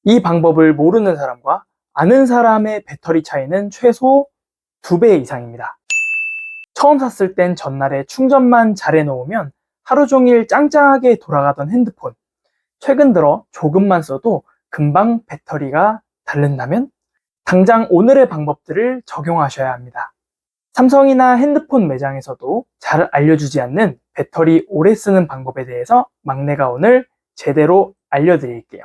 이 방법을 모르는 사람과 아는 사람의 배터리 차이는 최소 2배 이상입니다. 처음 샀을 땐 전날에 충전만 잘 해놓으면 하루 종일 짱짱하게 돌아가던 핸드폰, 최근 들어 조금만 써도 금방 배터리가 닳는다면 당장 오늘의 방법들을 적용하셔야 합니다. 삼성이나 핸드폰 매장에서도 잘 알려주지 않는 배터리 오래 쓰는 방법에 대해서 막내가 오늘 제대로 알려드릴게요.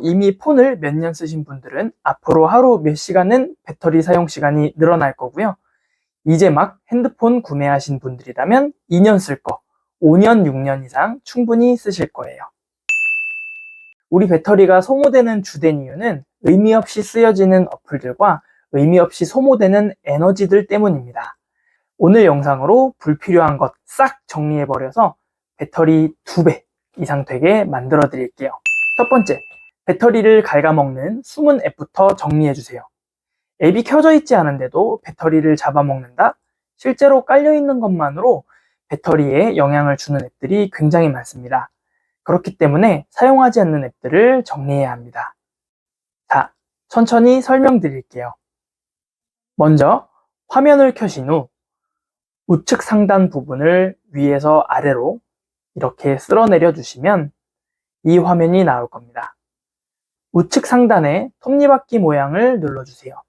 이미 폰을 몇 년 쓰신 분들은 앞으로 하루 몇 시간은 배터리 사용 시간이 늘어날 거고요. 이제 막 핸드폰 구매하신 분들이라면 2년 쓸 거, 5년, 6년 이상 충분히 쓰실 거예요. 우리 배터리가 소모되는 주된 이유는 의미 없이 쓰여지는 어플들과 의미 없이 소모되는 에너지들 때문입니다. 오늘 영상으로 불필요한 것 싹 정리해버려서 배터리 2배 이상 되게 만들어 드릴게요. 첫 번째, 배터리를 갉아먹는 숨은 앱부터 정리해주세요. 앱이 켜져 있지 않은데도 배터리를 잡아먹는다? 실제로 깔려있는 것만으로 배터리에 영향을 주는 앱들이 굉장히 많습니다. 그렇기 때문에 사용하지 않는 앱들을 정리해야 합니다. 자, 천천히 설명드릴게요. 먼저 화면을 켜신 후 우측 상단 부분을 위에서 아래로 이렇게 쓸어내려 주시면 이 화면이 나올 겁니다. 우측 상단에 톱니바퀴 모양을 눌러주세요.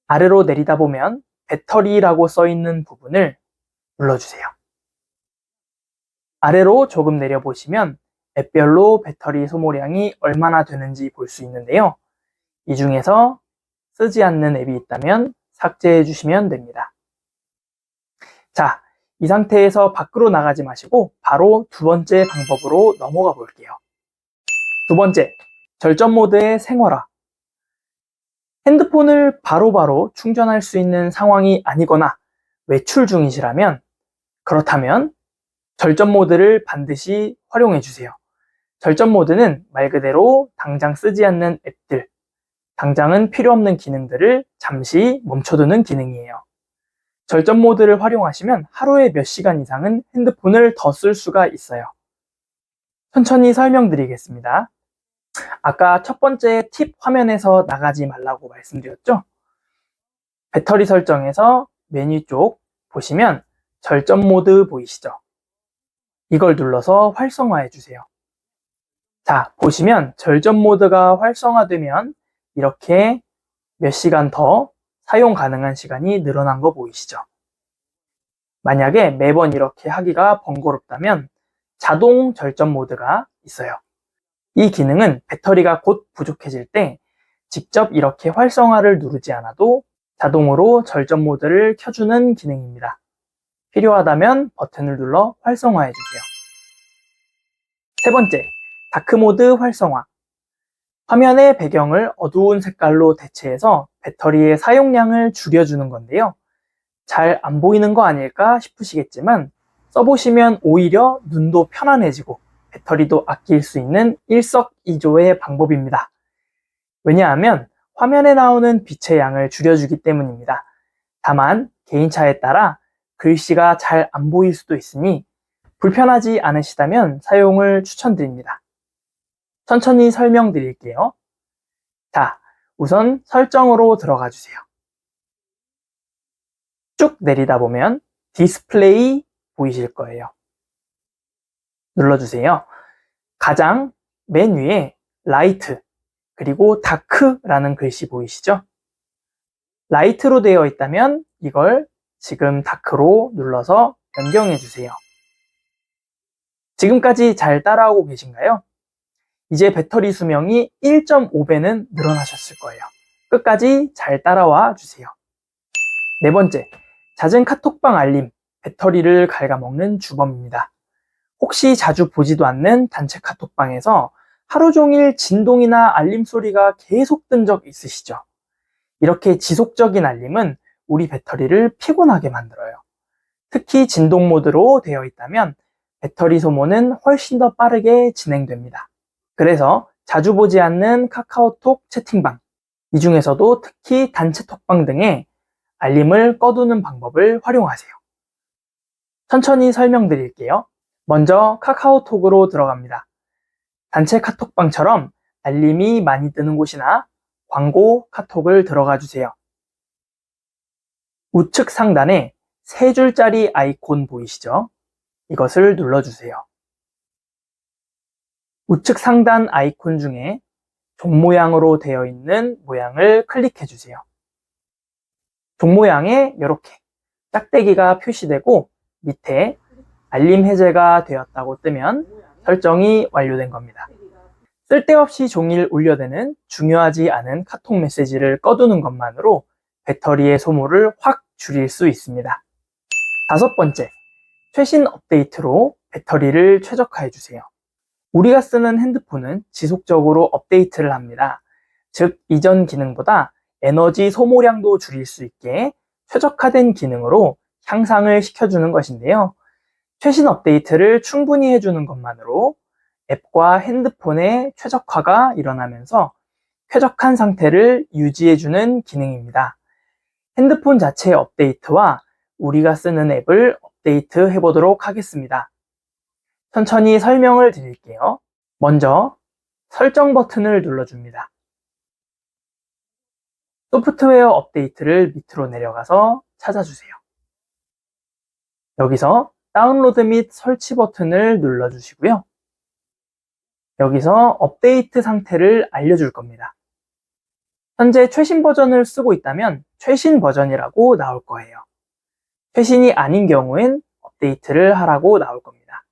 아래로 내리다 보면 배터리라고 써있는 부분을 눌러주세요. 아래로 조금 내려보시면 앱별로 배터리 소모량이 얼마나 되는지 볼 수 있는데요. 이 중에서 쓰지 않는 앱이 있다면 삭제해 주시면 됩니다. 자, 이 상태에서 밖으로 나가지 마시고 바로 두 번째 방법으로 넘어가 볼게요. 두 번째, 절전 모드의 생활화. 핸드폰을 바로바로 충전할 수 있는 상황이 아니거나 외출 중이시라면 그렇다면 절전 모드를 반드시 활용해 주세요. 절전 모드는 말 그대로 당장 쓰지 않는 앱들, 당장은 필요 없는 기능들을 잠시 멈춰두는 기능이에요. 절전 모드를 활용하시면 하루에 몇 시간 이상은 핸드폰을 더 쓸 수가 있어요. 천천히 설명드리겠습니다. 아까 첫 번째 팁 화면에서 나가지 말라고 말씀드렸죠? 배터리 설정에서 메뉴 쪽 보시면 절전 모드 보이시죠? 이걸 눌러서 활성화해 주세요. 자, 보시면 절전 모드가 활성화되면 이렇게 몇 시간 더 사용 가능한 시간이 늘어난 거 보이시죠? 만약에 매번 이렇게 하기가 번거롭다면 자동 절전 모드가 있어요. 이 기능은 배터리가 곧 부족해질 때 직접 이렇게 활성화를 누르지 않아도 자동으로 절전 모드를 켜주는 기능입니다. 필요하다면 버튼을 눌러 활성화해 주세요. 세 번째, 다크 모드 활성화. 화면의 배경을 어두운 색깔로 대체해서 배터리의 사용량을 줄여주는 건데요. 잘 안 보이는 거 아닐까 싶으시겠지만 써보시면 오히려 눈도 편안해지고 배터리도 아낄 수 있는 일석이조의 방법입니다. 왜냐하면 화면에 나오는 빛의 양을 줄여주기 때문입니다. 다만 개인차에 따라 글씨가 잘 안 보일 수도 있으니 불편하지 않으시다면 사용을 추천드립니다. 천천히 설명드릴게요. 자, 우선 설정으로 들어가 주세요. 쭉 내리다 보면 디스플레이 보이실 거예요. 눌러주세요. 가장 맨 위에 라이트 그리고 다크라는 글씨 보이시죠? 라이트로 되어 있다면 이걸 지금 다크로 눌러서 변경해 주세요. 지금까지 잘 따라오고 계신가요? 이제 배터리 수명이 1.5배는 늘어나셨을 거예요. 끝까지 잘 따라와 주세요. 네 번째, 잦은 카톡방 알림, 배터리를 갉아먹는 주범입니다. 혹시 자주 보지도 않는 단체 카톡방에서 하루 종일 진동이나 알림 소리가 계속 뜬 적 있으시죠? 이렇게 지속적인 알림은 우리 배터리를 피곤하게 만들어요. 특히 진동 모드로 되어 있다면 배터리 소모는 훨씬 더 빠르게 진행됩니다. 그래서 자주 보지 않는 카카오톡 채팅방, 이 중에서도 특히 단체 톡방 등의 알림을 꺼두는 방법을 활용하세요. 천천히 설명드릴게요. 먼저 카카오톡으로 들어갑니다. 단체 카톡방처럼 알림이 많이 뜨는 곳이나 광고, 카톡을 들어가 주세요. 우측 상단에 3줄짜리 아이콘 보이시죠? 이것을 눌러주세요. 우측 상단 아이콘 중에 종 모양으로 되어 있는 모양을 클릭해 주세요. 종 모양에 이렇게 짝대기가 표시되고 밑에 알림 해제가 되었다고 뜨면 설정이 완료된 겁니다. 쓸데없이 종일 울려대는 중요하지 않은 카톡 메시지를 꺼두는 것만으로 배터리의 소모를 확 줄일 수 있습니다. 5번째, 최신 업데이트로 배터리를 최적화해 주세요. 우리가 쓰는 핸드폰은 지속적으로 업데이트를 합니다. 즉, 이전 기능보다 에너지 소모량도 줄일 수 있게 최적화된 기능으로 향상을 시켜주는 것인데요. 최신 업데이트를 충분히 해주는 것만으로 앱과 핸드폰의 최적화가 일어나면서 쾌적한 상태를 유지해주는 기능입니다. 핸드폰 자체의 업데이트와 우리가 쓰는 앱을 업데이트 해보도록 하겠습니다. 천천히 설명을 드릴게요. 먼저 설정 버튼을 눌러줍니다. 소프트웨어 업데이트를 밑으로 내려가서 찾아주세요. 여기서 다운로드 및 설치 버튼을 눌러주시고요. 여기서 업데이트 상태를 알려줄 겁니다. 현재 최신 버전을 쓰고 있다면 최신 버전이라고 나올 거예요. 최신이 아닌 경우엔 업데이트를 하라고 나올 겁니다.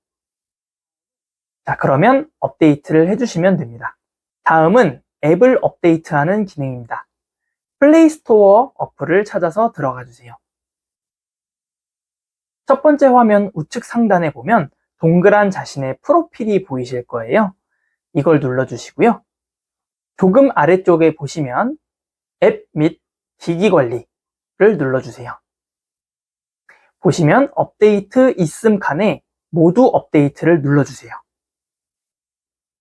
자, 그러면 업데이트를 해주시면 됩니다. 다음은 앱을 업데이트하는 기능입니다. 플레이 스토어 어플을 찾아서 들어가 주세요. 첫 번째 화면 우측 상단에 보면 동그란 자신의 프로필이 보이실 거예요. 이걸 눌러주시고요. 조금 아래쪽에 보시면 앱 및 기기 관리를 눌러주세요. 보시면 업데이트 있음 칸에 모두 업데이트를 눌러주세요.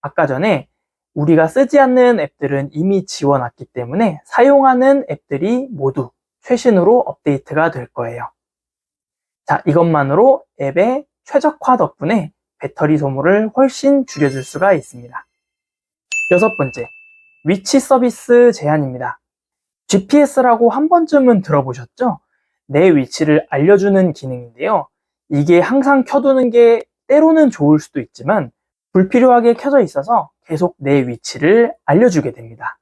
아까 전에 우리가 쓰지 않는 앱들은 이미 지워놨기 때문에 사용하는 앱들이 모두 최신으로 업데이트가 될 거예요. 자, 이것만으로 앱의 최적화 덕분에 배터리 소모를 훨씬 줄여줄 수가 있습니다. 6번째, 위치 서비스 제한입니다. GPS라고 한 번쯤은 들어보셨죠? 내 위치를 알려주는 기능인데요. 이게 항상 켜두는 게 때로는 좋을 수도 있지만 불필요하게 켜져 있어서 계속 내 위치를 알려주게 됩니다.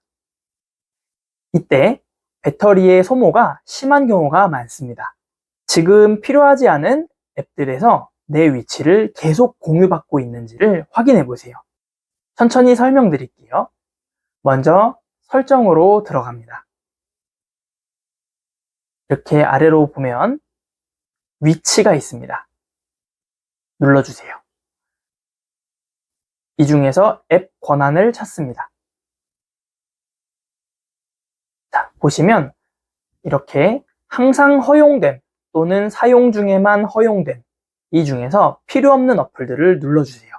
이때 배터리의 소모가 심한 경우가 많습니다. 지금 필요하지 않은 앱들에서 내 위치를 계속 공유받고 있는지를 확인해 보세요. 천천히 설명드릴게요. 먼저 설정으로 들어갑니다. 이렇게 아래로 보면 위치가 있습니다. 눌러주세요. 이 중에서 앱 권한을 찾습니다. 자, 보시면 이렇게 항상 허용됨 또는 사용 중에만 허용됨, 이 중에서 필요 없는 어플들을 눌러주세요.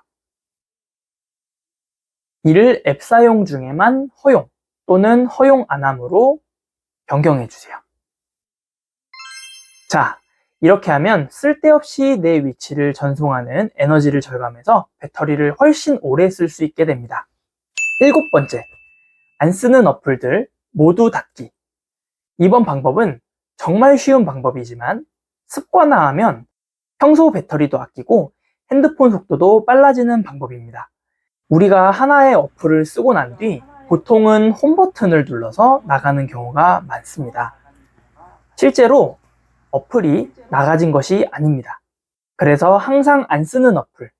이를 앱 사용 중에만 허용 또는 허용 안함으로 변경해 주세요. 자, 이렇게 하면 쓸데없이 내 위치를 전송하는 에너지를 절감해서 배터리를 훨씬 오래 쓸 수 있게 됩니다. 7번째, 안 쓰는 어플들 모두 닫기. 이번 방법은 정말 쉬운 방법이지만 습관화하면 평소 배터리도 아끼고 핸드폰 속도도 빨라지는 방법입니다. 우리가 하나의 어플을 쓰고 난 뒤 보통은 홈 버튼을 눌러서 나가는 경우가 많습니다. 실제로 어플이 나가진 것이 아닙니다. 그래서 항상 안 쓰는 어플,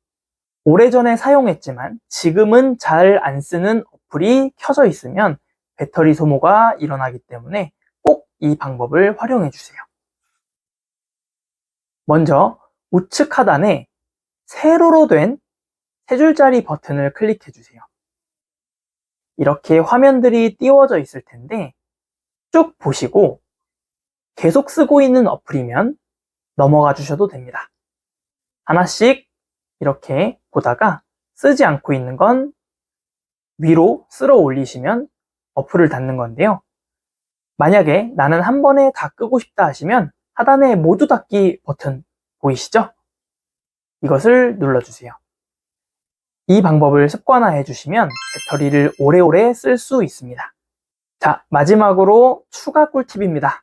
오래전에 사용했지만 지금은 잘 안 쓰는 어플이 켜져 있으면 배터리 소모가 일어나기 때문에 꼭 이 방법을 활용해 주세요. 먼저 우측 하단에 세로로 된 3줄짜리 버튼을 클릭해 주세요. 이렇게 화면들이 띄워져 있을 텐데 쭉 보시고 계속 쓰고 있는 어플이면 넘어가 주셔도 됩니다. 하나씩 이렇게 보다가 쓰지 않고 있는 건 위로 쓸어 올리시면 어플을 닫는 건데요. 만약에 나는 한 번에 다 끄고 싶다 하시면 하단에 모두 닫기 버튼 보이시죠? 이것을 눌러주세요. 이 방법을 습관화해 주시면 배터리를 오래오래 쓸 수 있습니다. 자, 마지막으로 추가 꿀팁입니다.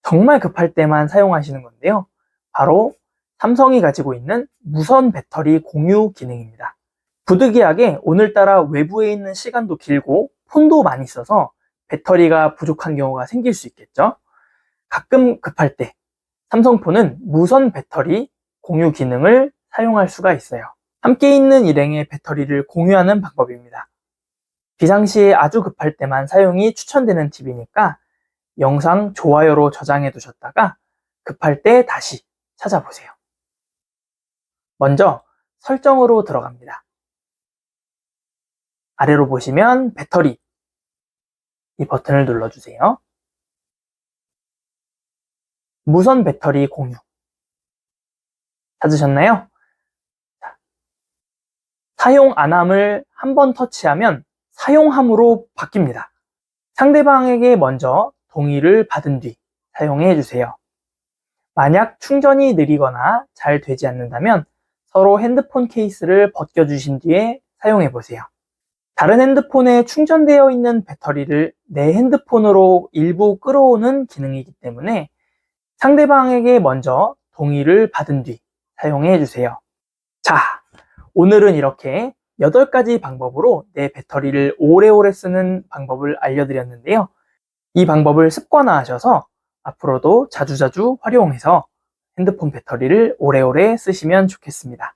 정말 급할 때만 사용하시는 건데요. 바로 삼성이 가지고 있는 무선 배터리 공유 기능입니다. 부득이하게 오늘따라 외부에 있는 시간도 길고 폰도 많이 써서 배터리가 부족한 경우가 생길 수 있겠죠. 가끔 급할 때 삼성폰은 무선 배터리 공유 기능을 사용할 수가 있어요. 함께 있는 일행의 배터리를 공유하는 방법입니다. 비상시에 아주 급할 때만 사용이 추천되는 팁이니까 영상 좋아요로 저장해 두셨다가 급할 때 다시 찾아보세요. 먼저 설정으로 들어갑니다. 아래로 보시면 배터리, 이 버튼을 눌러주세요. 무선 배터리 공유 찾으셨나요? 사용 안함을 한번 터치하면 사용함으로 바뀝니다. 상대방에게 먼저 동의를 받은 뒤 사용해 주세요. 만약 충전이 느리거나 잘 되지 않는다면 서로 핸드폰 케이스를 벗겨주신 뒤에 사용해 보세요. 다른 핸드폰에 충전되어 있는 배터리를 내 핸드폰으로 일부 끌어오는 기능이기 때문에 상대방에게 먼저 동의를 받은 뒤 사용해 주세요. 자, 오늘은 이렇게 8가지 방법으로 내 배터리를 오래오래 쓰는 방법을 알려드렸는데요. 이 방법을 습관화하셔서 앞으로도 자주자주 활용해서 핸드폰 배터리를 오래오래 쓰시면 좋겠습니다.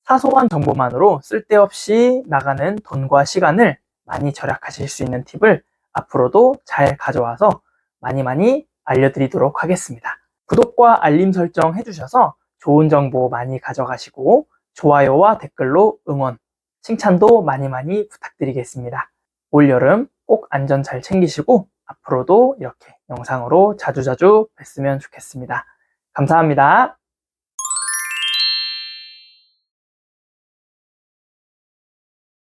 사소한 정보만으로 쓸데없이 나가는 돈과 시간을 많이 절약하실 수 있는 팁을 앞으로도 잘 가져와서 많이 알려드리도록 하겠습니다. 구독과 알림 설정 해주셔서 좋은 정보 많이 가져가시고 좋아요와 댓글로 응원, 칭찬도 많이 부탁드리겠습니다. 올여름 꼭 안전 잘 챙기시고 앞으로도 이렇게 영상으로 자주자주 뵀으면 좋겠습니다. 감사합니다.